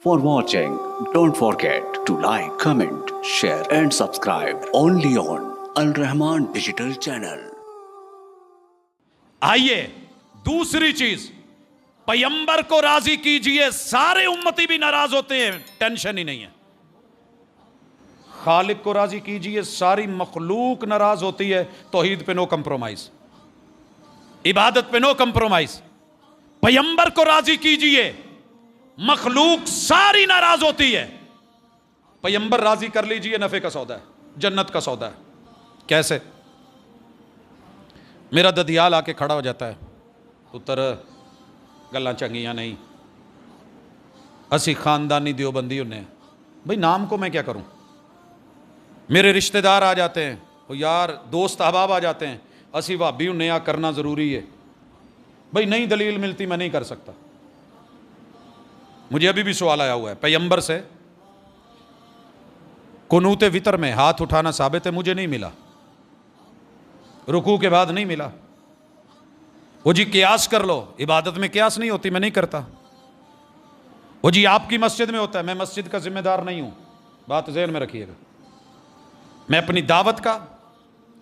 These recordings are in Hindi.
For watching, don't forget to like, comment, share and subscribe only on Al Rahman Digital Channel. आइए दूसरी चीज, पैगंबर को राजी कीजिए, सारे उम्मती भी नाराज होते हैं, टेंशन ही नहीं है। खालिक को राजी कीजिए, सारी मखलूक नाराज होती है, तौहीद पे नो कंप्रोमाइज, इबादत पे नो कंप्रोमाइज। पैगंबर को राजी कीजिए, मखलूक सारी नाराज होती है, पैगंबर राजी कर लीजिए, नफे का सौदा है, जन्नत का सौदा है। कैसे? मेरा ददियाल आके खड़ा हो जाता है, पुत्र गल्लां चंगियां नहीं, असी खानदानी दियोबंदी होने, भाई नाम को मैं क्या करूं। मेरे रिश्तेदार आ जाते हैं, वो यार दोस्त अहबाब आ जाते हैं, असी भाभी होने, आ करना ज़रूरी है, भाई नहीं दलील मिलती मैं नहीं कर सकता। मुझे अभी भी सवाल आया हुआ है पैगंबर से, कुनूते वितर में हाथ उठाना साबित है, मुझे नहीं मिला, रुकू के बाद नहीं मिला। वो जी कियास कर लो, इबादत में कियास नहीं होती, मैं नहीं करता। वो जी आपकी मस्जिद में होता है, मैं मस्जिद का जिम्मेदार नहीं हूं, बात ज़हन में रखिएगा। मैं अपनी दावत का,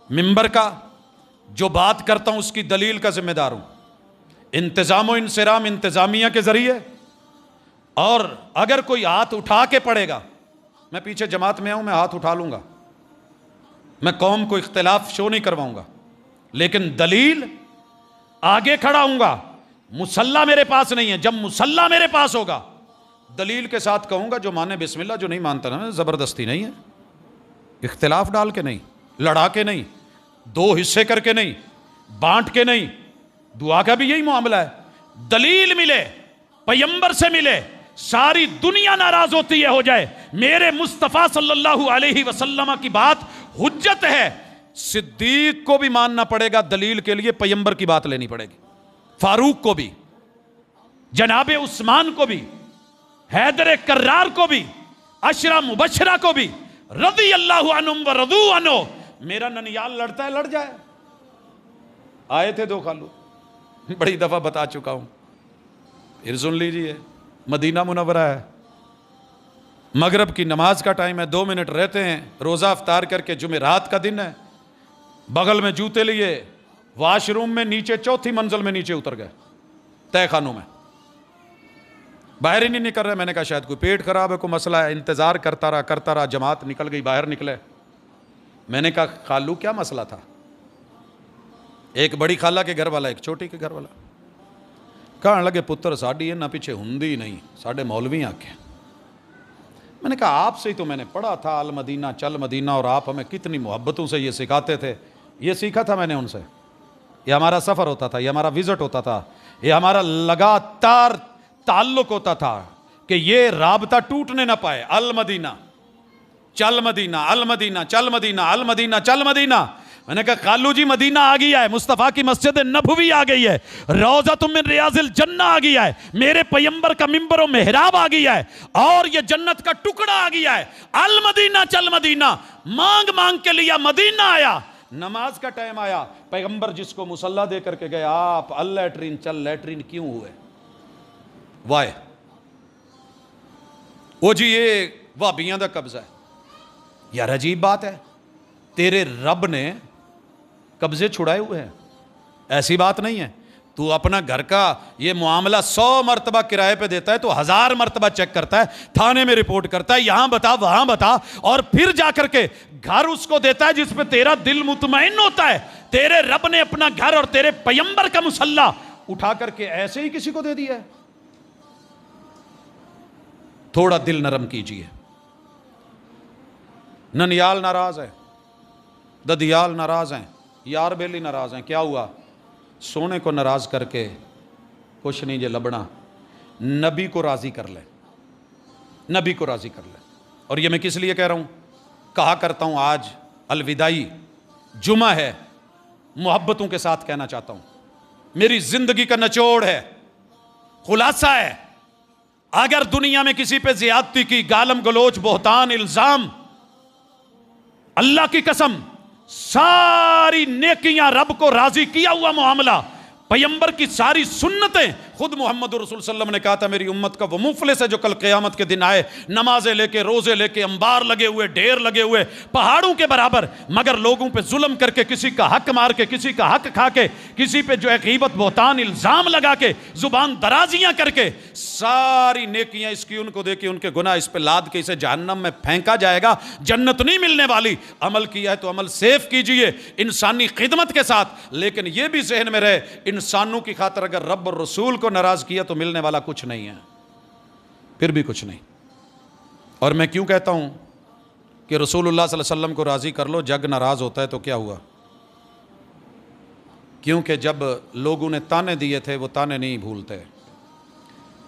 मिंबर का जो बात करता हूं उसकी दलील का जिम्मेदार हूं। इंतजाम इंसराम इंतजामिया के जरिए, और अगर कोई हाथ उठा के पड़ेगा, मैं पीछे जमात में आऊं, मैं हाथ उठा लूंगा, मैं कौम को इख्तिलाफ शो नहीं करवाऊंगा, लेकिन दलील आगे खड़ा हूंगा। मुसल्ला मेरे पास नहीं है, जब मुसल्ला मेरे पास होगा दलील के साथ कहूंगा, जो माने बिस्मिल्लाह, जो नहीं मानता ना जबरदस्ती नहीं है, इख्तिलाफ डाल के नहीं, लड़ा के नहीं, दो हिस्से करके नहीं, बांट के नहीं। दुआ का भी यही मामला है, दलील मिले, पैगंबर से मिले, सारी दुनिया नाराज होती है हो जाए, मेरे मुस्तफ़ा सल्लल्लाहु अलैहि वसल्लम की बात हुज्जत है। सिद्दीक को भी मानना पड़ेगा दलील के लिए, पैगंबर की बात लेनी पड़ेगी, फारूक को भी, जनाबे उस्मान को भी, हैदर कर्रार को भी, अशरा मुबशरा को भी, रज़ी अल्लाहु अन्हुम व रज़ू अन्हु। मेरा ननियाल लड़ता है, लड़ जाए। आए थे दो खालू, बड़ी दफा बता चुका हूं, फिर सुन लीजिए। मदीना मुनव्वरा है, मगरब की नमाज का टाइम है, 2 मिनट रहते हैं, रोज़ा अफ्तार करके, जुमेरात का दिन है, बगल में जूते लिए, वाशरूम में नीचे, 4थी मंजिल में नीचे उतर गए, तय खानों में, बाहर ही नहीं निकल रहे। मैंने कहा शायद कोई पेट खराब है, कोई मसला है, इंतज़ार करता रहा, जमात निकल गई, बाहर निकले। मैंने कहा खालू क्या मसला था? एक बड़ी खाला के घर वाला, एक छोटी के घर वाला, कहने लगे पुत्र साड़ी ना पीछे हुंदी नहीं, साढ़े मौलवी आके। मैंने कहा आपसे ही तो मैंने पढ़ा था, अल मदीना चल मदीना, और आप हमें कितनी मोहब्बतों से ये सिखाते थे, ये सीखा था मैंने उनसे, ये हमारा सफ़र होता था, ये हमारा विजिट होता था, ये हमारा लगातार ताल्लुक होता था कि ये राबता टूटने ना पाए। अल मदीना चल मदीना, अल मदीना चल मदीना, अल मदीना चल मदीना। मैंने कहा खालू जी मदीना आ गया है, मुस्तफ़ा की मस्जिद नबवी आ गई है, रौज़तुम मिन रियाज़िल जन्नह आ गया है, मेरे पैगंबर का मिंबर और मेहराब आ गया है, और ये जन्नत का टुकड़ा आ गया है। अल मदीना चल मदीना, मांग मांग के लिया, मदीना आया। नमाज का टाइम आया, पैगंबर जिसको मुसल्ला दे करके गए, आप अल लैट्रीन चल लैट्रीन क्यों हुए? वाह, वो जी ये वाबियां दा कब्जा है यार, अजीब बात है, तेरे रब ने कब्जे छुड़ाए हुए हैं, ऐसी बात नहीं है। तू अपना घर का ये मामला 100 मरतबा किराए पे देता है, तो 1000 मरतबा चेक करता है, थाने में रिपोर्ट करता है, यहां बता वहां बता, और फिर जाकर के घर उसको देता है जिस पे तेरा दिल मुतमईन होता है। तेरे रब ने अपना घर और तेरे पैगंबर का मुसल्ला उठा करके ऐसे ही किसी को दे दिया है। थोड़ा दिल नरम कीजिए। ननियाल नाराज है, ददियाल नाराज हैं, यार बेली नाराज हैं, क्या हुआ? सोने को नाराज करके कुछ नहीं जे लबना, नबी को राजी कर ले, नबी को राजी कर ले। और ये मैं किस लिए कह रहा हूं? कहा करता हूं, आज अलविदाई जुमा है, मोहब्बतों के साथ कहना चाहता हूं, मेरी जिंदगी का निचोड़ है, खुलासा है। अगर दुनिया में किसी पे ज्यादती की, गालम गलोच, बोहतान, इल्जाम, अल्लाह की कसम सारी नेकियां, रब को राजी किया हुआ मामला, पैगंबर की सारी सुन्नतें, खुद मोहम्मद रसूल सल्लम ने कहा था मेरी उम्मत का वो मुफलिस है जो कल क़यामत के दिन आए, नमाजें लेके, रोजे लेके, अंबार लगे हुए, ढेर लगे हुए पहाड़ों के बराबर, मगर लोगों पे जुल्म करके, किसी का हक मार के, किसी का हक खा के, किसी पे जो है गीबत बहतान इल्जाम लगा के, जुबान दराजियां करके, सारी नेकियां इसकी उनको दे के, उनके गुनाह इस पे लाद के इसे जहन्नम में फेंका जाएगा, जन्नत नहीं मिलने वाली। अमल किया है तो अमल सेफ कीजिए इंसानी खिदमत के साथ, लेकिन यह भी जहन में रहे इंसानों की खातिर अगर रब और रसूल को नाराज किया तो मिलने वाला कुछ नहीं है, फिर भी कुछ नहीं। और मैं क्यों कहता हूं कि रसूलुल्लाह सल्लल्लाहु अलैहि वसल्लम को राजी कर लो, जग नाराज होता है तो क्या हुआ? क्योंकि जब लोगों ने ताने दिए थे वो ताने नहीं भूलते।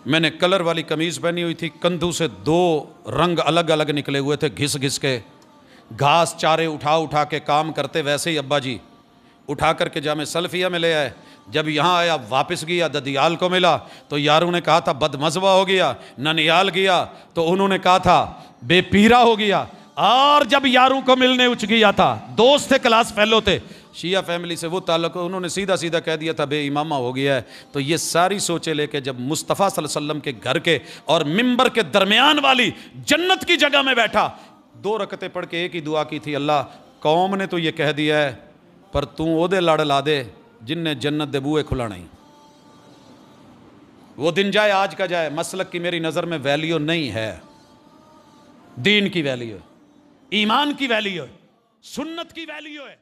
मैंने कलर वाली कमीज पहनी हुई थी, कंधों से 2 रंग अलग अलग निकले हुए थे, घिस घिस के घास चारे उठा उठा के काम करते, वैसे ही अब्बा जी उठा करके जामे सल्फिया में ले आए। जब यहाँ आया वापस गया, ददियाल को मिला तो यारों ने कहा था बदमज़वा हो गया, ननियाल गया तो उन्होंने कहा था बेपीरा हो गया, और जब यारों को मिलने उच गया था, दोस्त थे, क्लास फेलो थे, शिया फैमिली से वो ताल्लुक, उन्होंने सीधा सीधा कह दिया था बेईमामा हो गया है। तो ये सारी सोचे लेके जब मुस्तफ़ा सल्लल्लाहु अलैहि वसल्लम के घर के और मिंबर के दरमियान वाली जन्नत की जगह में बैठा, 2 रकतें पढ़ के एक ही दुआ की थी, अल्लाह कौम ने तो ये कह दिया है पर तू ओदे लड़ ला दे जिनने जन्नत दे बूए खुलाना ही। वो दिन जाए आज का जाए, मसलक की मेरी नज़र में वैल्यू नहीं है, दीन की वैल्यू है, ईमान की वैल्यू है, सुन्नत की वैल्यू है।